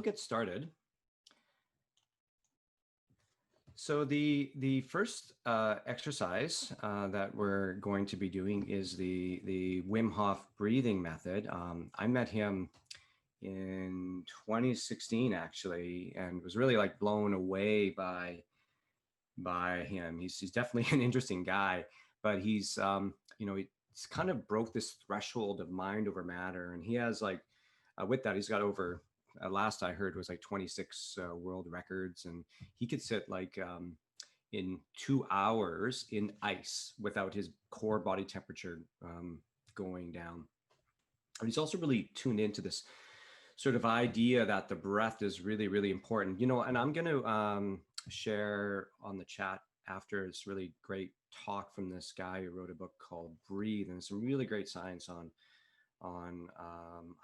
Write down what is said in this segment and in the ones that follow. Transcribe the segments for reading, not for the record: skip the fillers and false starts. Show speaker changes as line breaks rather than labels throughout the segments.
we'll get started. So the first exercise that we're going to be doing is the Wim Hof breathing method. I met him in 2016 actually, and was really like blown away by him. He's definitely an interesting guy, but he's he's kind of broke this threshold of mind over matter, and he has like with that he's got over last I heard was like 26 world records, and he could sit like in 2 hours in ice without his core body temperature going down. And he's also really tuned into this sort of idea that the breath is really, really important. And I'm going to share on the chat after this really great talk from this guy who wrote a book called Breathe, and some really great science on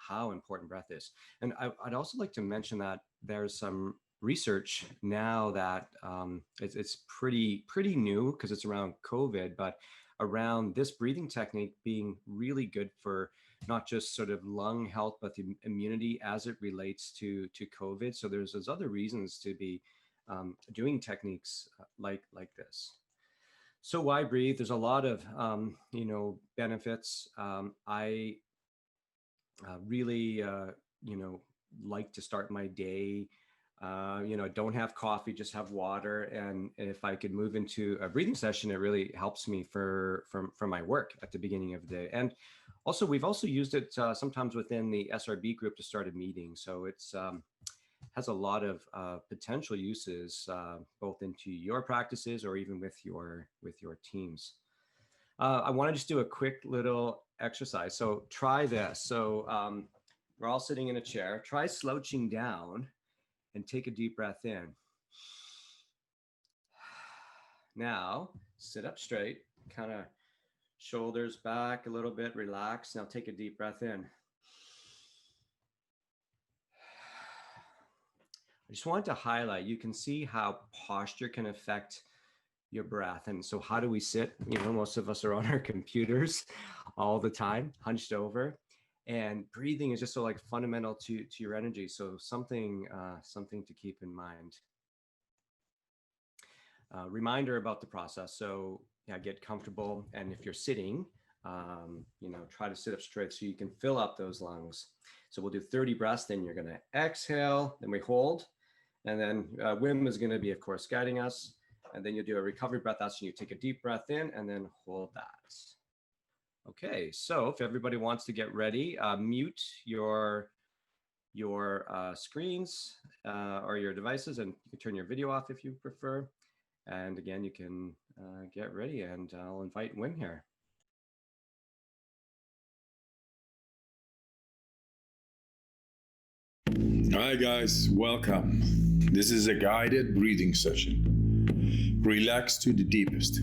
how important breath is. And I'd also like to mention that there's some research now that it's pretty new because it's around COVID, but around this breathing technique being really good for not just sort of lung health, but the immunity as it relates to COVID. So there's other reasons to be doing techniques like this. So why breathe? There's a lot of benefits. I really like to start my day. Don't have coffee, just have water. And if I could move into a breathing session, it really helps me for my work at the beginning of the day. And also, we've also used it sometimes within the SRB group to start a meeting. So it's has a lot of potential uses both into your practices or even with your teams. I want to just do a quick little exercise. So try this. So we're all sitting in a chair. Try slouching down and take a deep breath in. Now, sit up straight, kind of shoulders back a little bit, relax. Now take a deep breath in. I just wanted to highlight, you can see how posture can affect your breath. And so how do we sit? Most of us are on our computers all the time, hunched over. And breathing is just so like fundamental to your energy. So something to keep in mind. Reminder about the process. So get comfortable. And if you're sitting, try to sit up straight so you can fill up those lungs. So we'll do 30 breaths. Then you're going to exhale. Then we hold. And then Wim is going to be, of course, guiding us. And then you'll do a recovery breath. That's when you take a deep breath in and then hold that. Okay, so if everybody wants to get ready, mute your screens or your devices, and you can turn your video off if you prefer. And again, you can get ready, and I'll invite Wim here.
Hi guys, welcome. This is a guided breathing session. Relax to the deepest.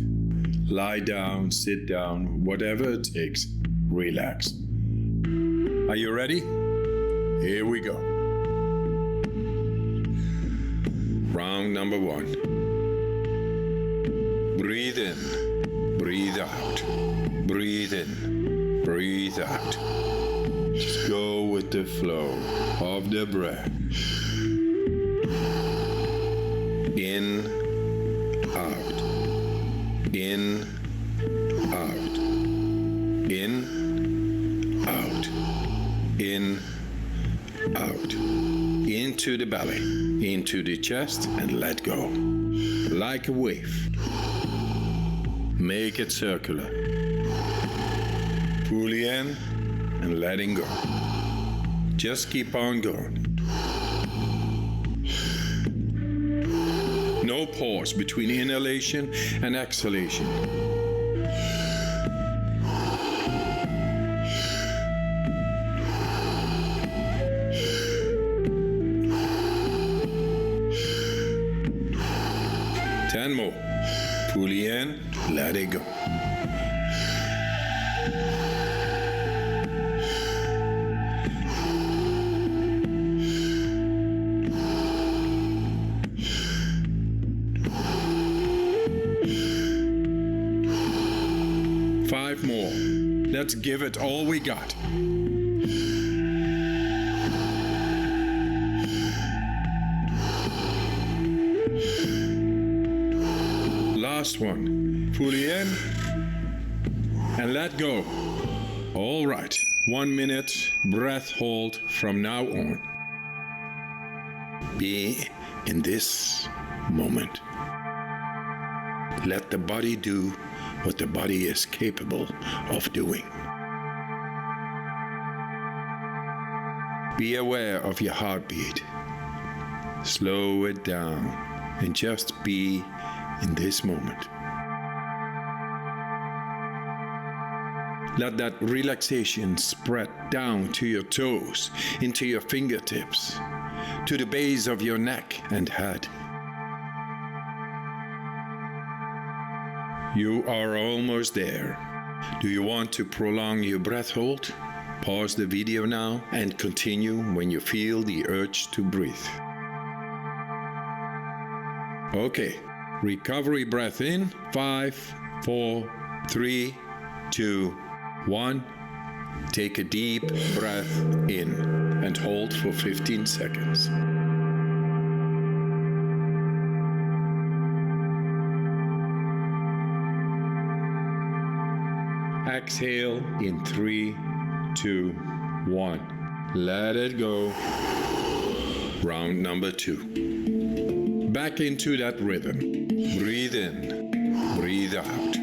Lie down, sit down, whatever it takes, relax. Are you ready? Here we go. Round number 1. Breathe in, breathe out, breathe in, breathe out. Just go with the flow of the breath. In, out. In, out. In, out. In, out. Into the belly, into the chest, and let go. Like a wave. Make it circular. Fully in and letting go. Just keep on going. No pause between inhalation and exhalation. Ten more. Fully in, let it go. More. Let's give it all we got. Last one. Fully in and let go. All right. 1 minute breath hold from now on. Be in this moment. Let the body do what the body is capable of doing. Be aware of your heartbeat. Slow it down and just be in this moment. Let that relaxation spread down to your toes, into your fingertips, to the base of your neck and head. You are almost there. Do you want to prolong your breath hold? Pause the video now and continue when you feel the urge to breathe. Okay, recovery breath in. 5, 4, 3, 2, 1. Take a deep breath in and hold for 15 seconds. Exhale in 3, 2, 1. Let it go. Round number 2. Back into that rhythm. Breathe in, breathe out.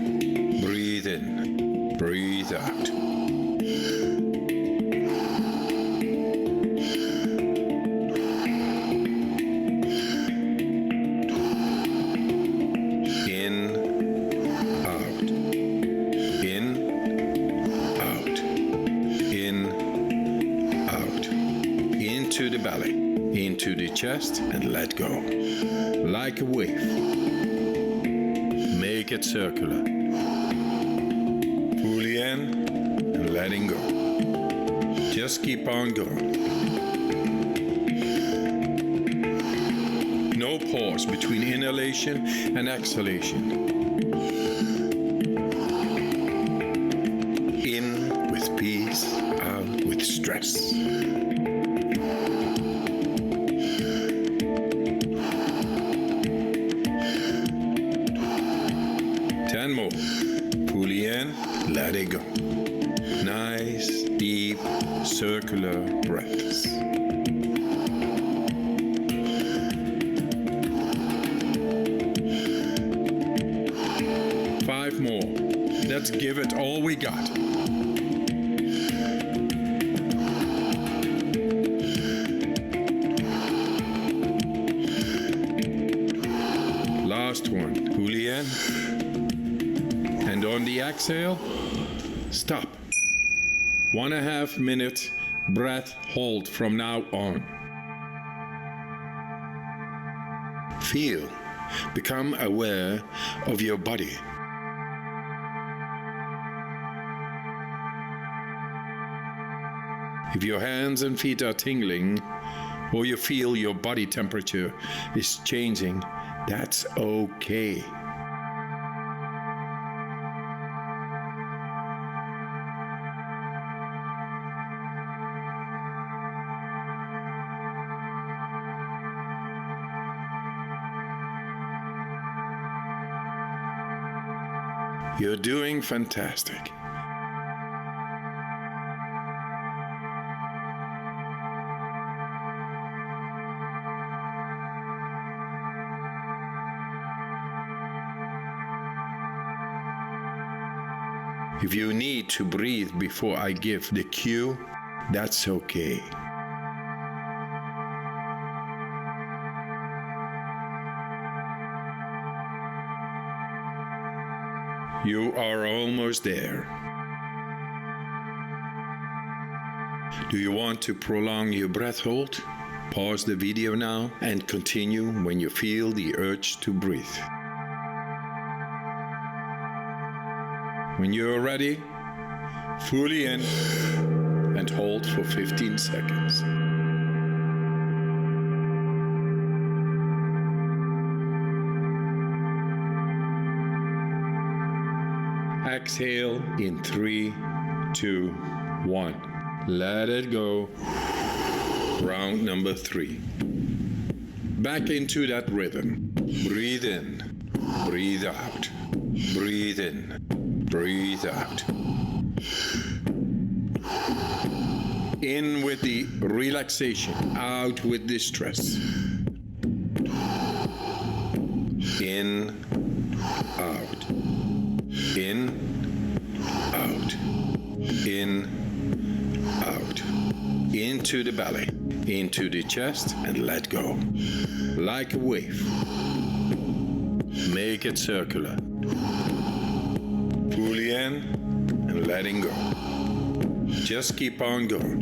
Breathe in, breathe out. Into the chest and let go. Like a wave. Make it circular. Fully in and letting go. Just keep on going. No pause between inhalation and exhalation. In with peace, out with stress. More. Fully in, let it go. Nice, deep, circular breaths. 5 more. Let's give it all we got. Last one. Fully in. And on the exhale, stop. 1.5 minute breath hold from now on. Feel, become aware of your body. If your hands and feet are tingling, or you feel your body temperature is changing, that's okay. You're doing fantastic. If you need to breathe before I give the cue, that's okay. You are almost there. Do you want to prolong your breath hold? Pause the video now and continue when you feel the urge to breathe. When you're ready, fully in and hold for 15 seconds. Exhale in 3, 2, 1. Let it go. Round number 3. Back into that rhythm. Breathe in, Breathe out. Breathe in. Breathe out. In with the relaxation, out with the stress. In, out. In, out. In, out. Into the belly, into the chest, and let go. Like a wave. Make it circular. Fully in and letting go. Just keep on going.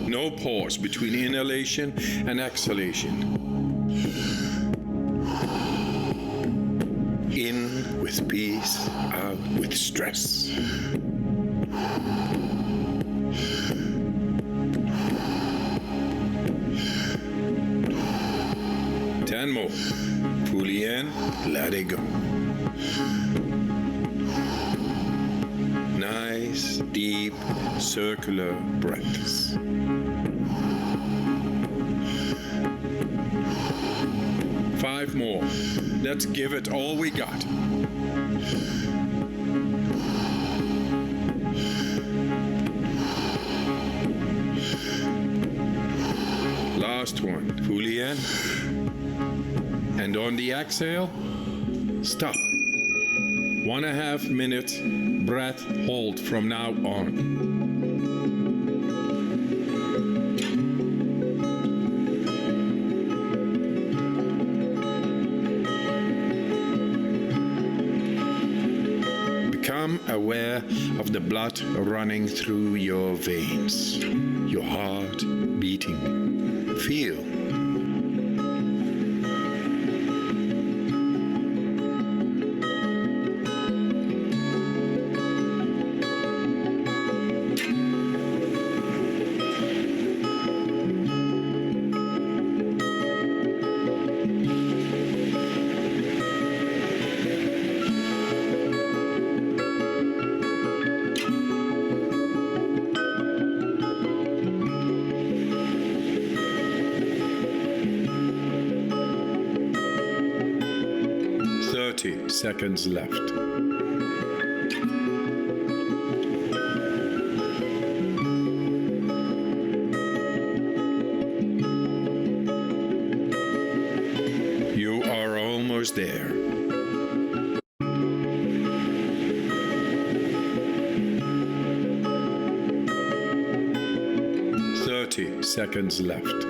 No pause between inhalation and exhalation. In with peace, out with stress. Ten more. Fully in, let it go. Nice, deep, circular breaths. Five more. Let's give it all we got. Last one. Fully in. And on the exhale, stop. 1.5 minute breath hold from now on. Become aware of the blood running through your veins, your heart beating. Feel. Seconds left. You are almost there. Seconds left.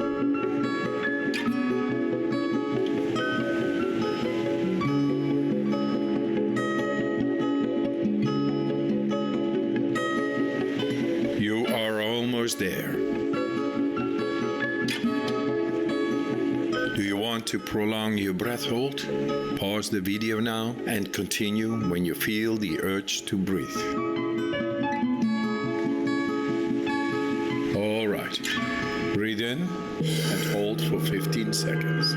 You are almost there. Do you want to prolong your breath hold? Pause the video now and continue when you feel the urge to breathe. All right. Breathe in and hold for 15 seconds.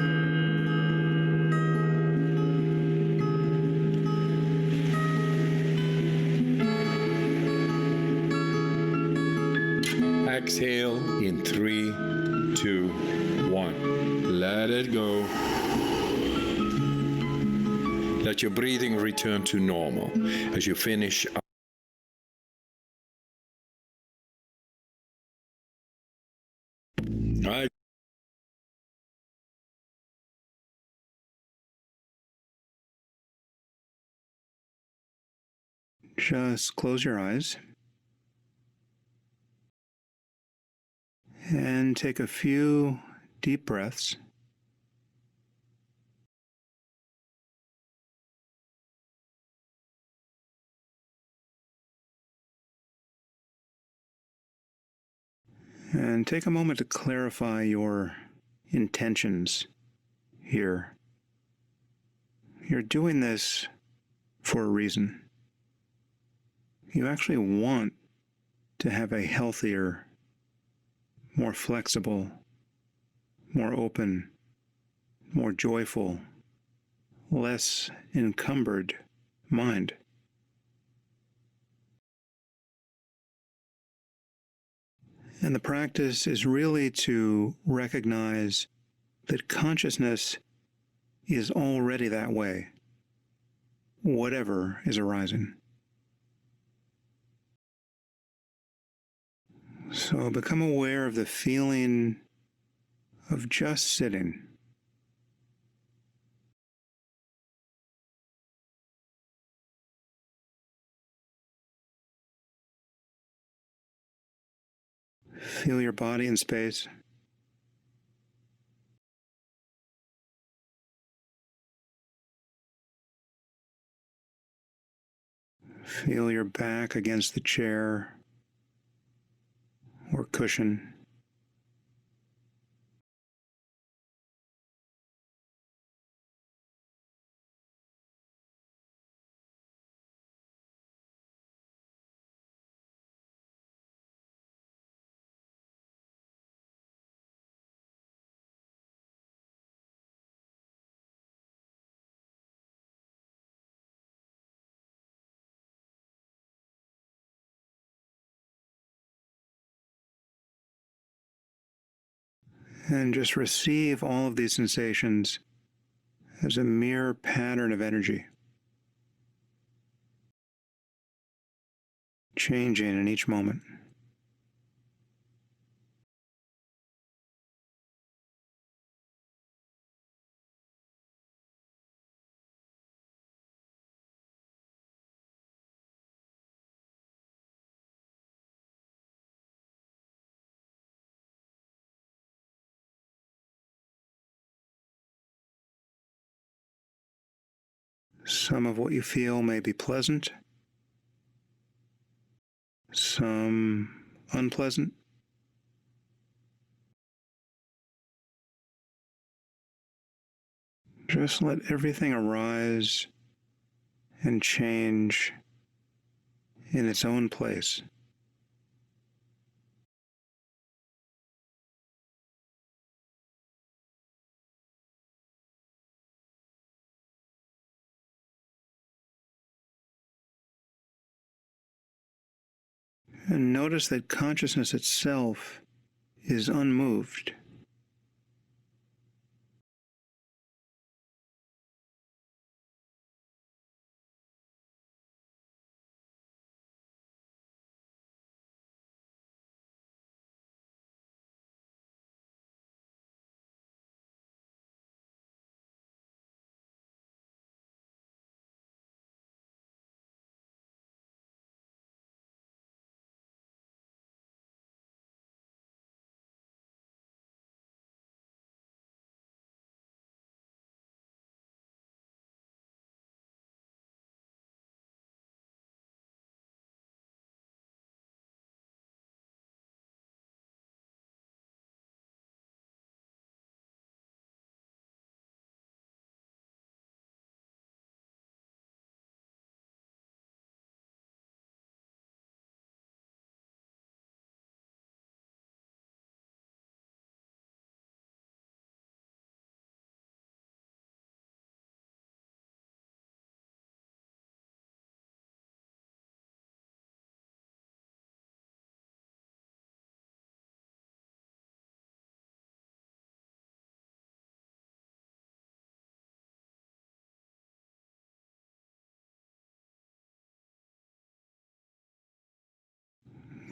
Exhale in 3, 2, 1. Let it go. Let your breathing return to normal as you finish.
Just close your eyes and take a few deep breaths. And take a moment to clarify your intentions here. You're doing this for a reason. You actually want to have a healthier, more flexible, more open, more joyful, less encumbered mind. And the practice is really to recognize that consciousness is already that way, whatever is arising. So become aware of the feeling of just sitting. Feel your body in space. Feel your back against the chair or cushion. And just receive all of these sensations as a mere pattern of energy, changing in each moment. Some of what you feel may be pleasant, some unpleasant. Just let everything arise and change in its own place. And notice that consciousness itself is unmoved.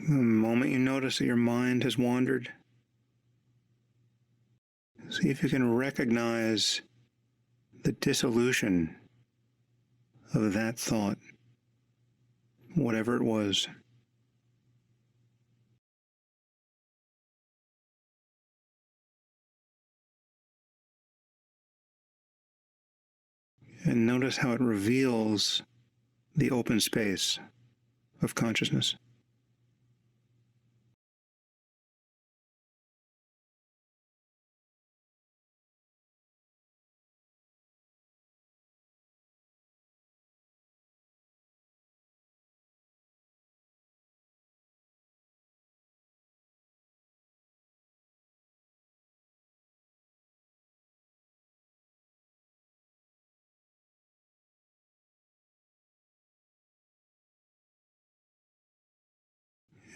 The moment you notice that your mind has wandered, see if you can recognize the dissolution of that thought, whatever it was. And notice how it reveals the open space of consciousness.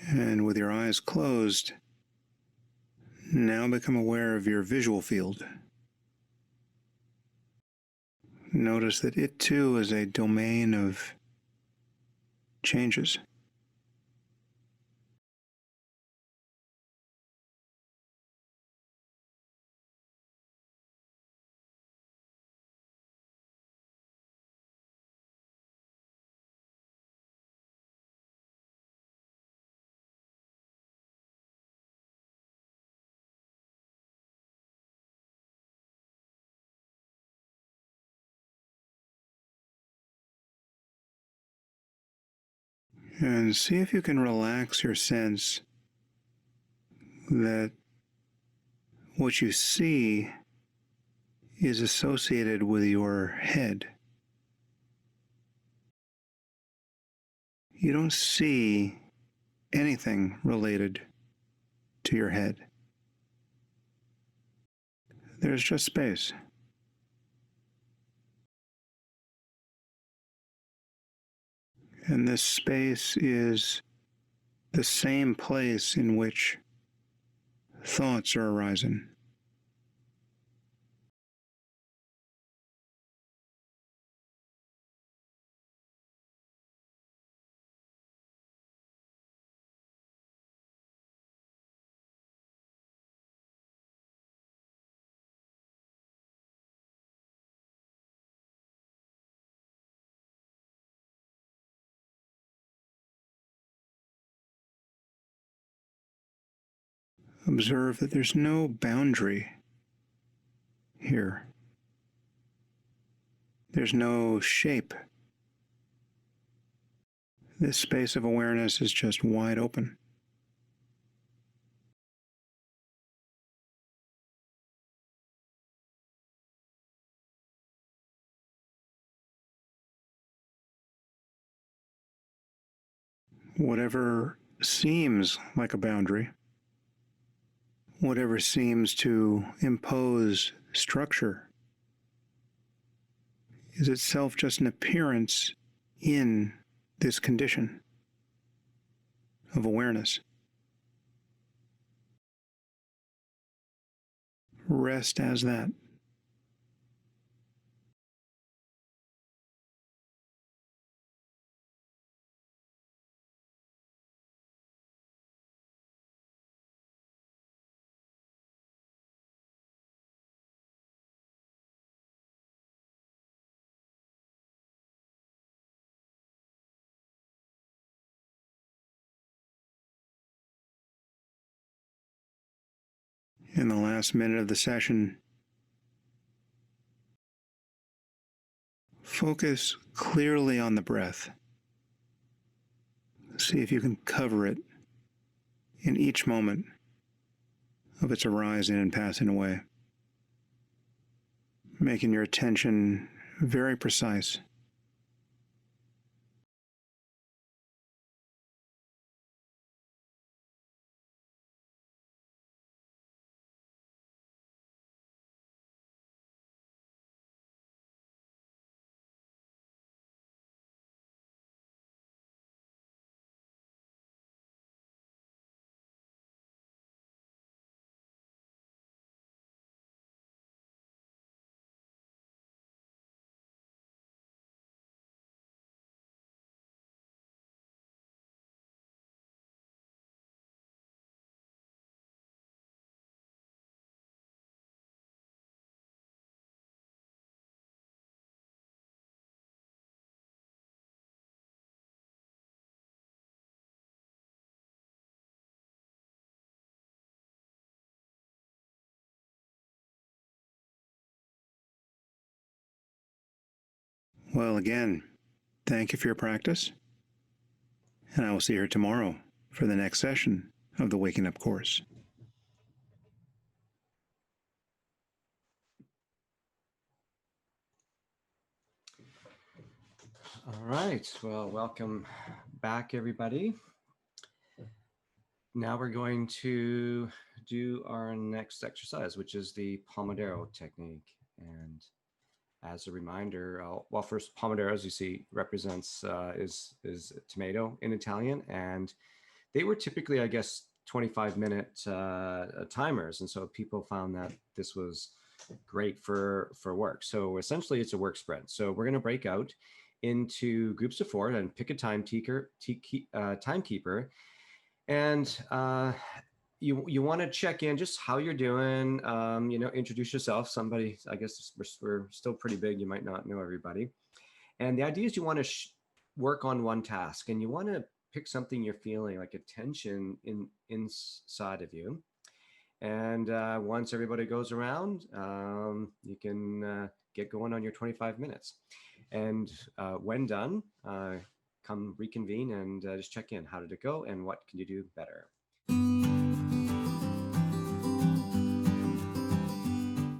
And with your eyes closed, now become aware of your visual field. Notice that it too is a domain of changes. And see if you can relax your sense that what you see is associated with your head. You don't see anything related to your head. There's just space. And this space is the same place in which thoughts are arising. Observe that there's no boundary here. There's no shape. This space of awareness is just wide open. Whatever seems like a boundary, whatever seems to impose structure, is itself just an appearance in this condition of awareness. Rest as that. In the last minute of the session, focus clearly on the breath. See if you can cover it in each moment of its arising and passing away, making your attention very precise. Well, again, thank you for your practice, and I will see you here tomorrow for the next session of the Waking Up course.
All right. Well, welcome back, everybody. Now we're going to do our next exercise, which is the Pomodoro technique. And as a reminder, well, first, Pomodoro, as you see, represents is tomato in Italian, and they were typically, I guess, 25-minute timers, and so people found that this was great for work. So essentially it's a work sprint. So we're going to break out into groups of 4 and pick a timekeeper, and you want to check in just how you're doing. Introduce yourself. Somebody, I guess we're still pretty big. You might not know everybody. And the idea is you want to work on one task, and you want to pick something you're feeling like a tension inside of you. And once everybody goes around, you can get going on your 25 minutes. And when done, come reconvene and just check in. How did it go, and what can you do better?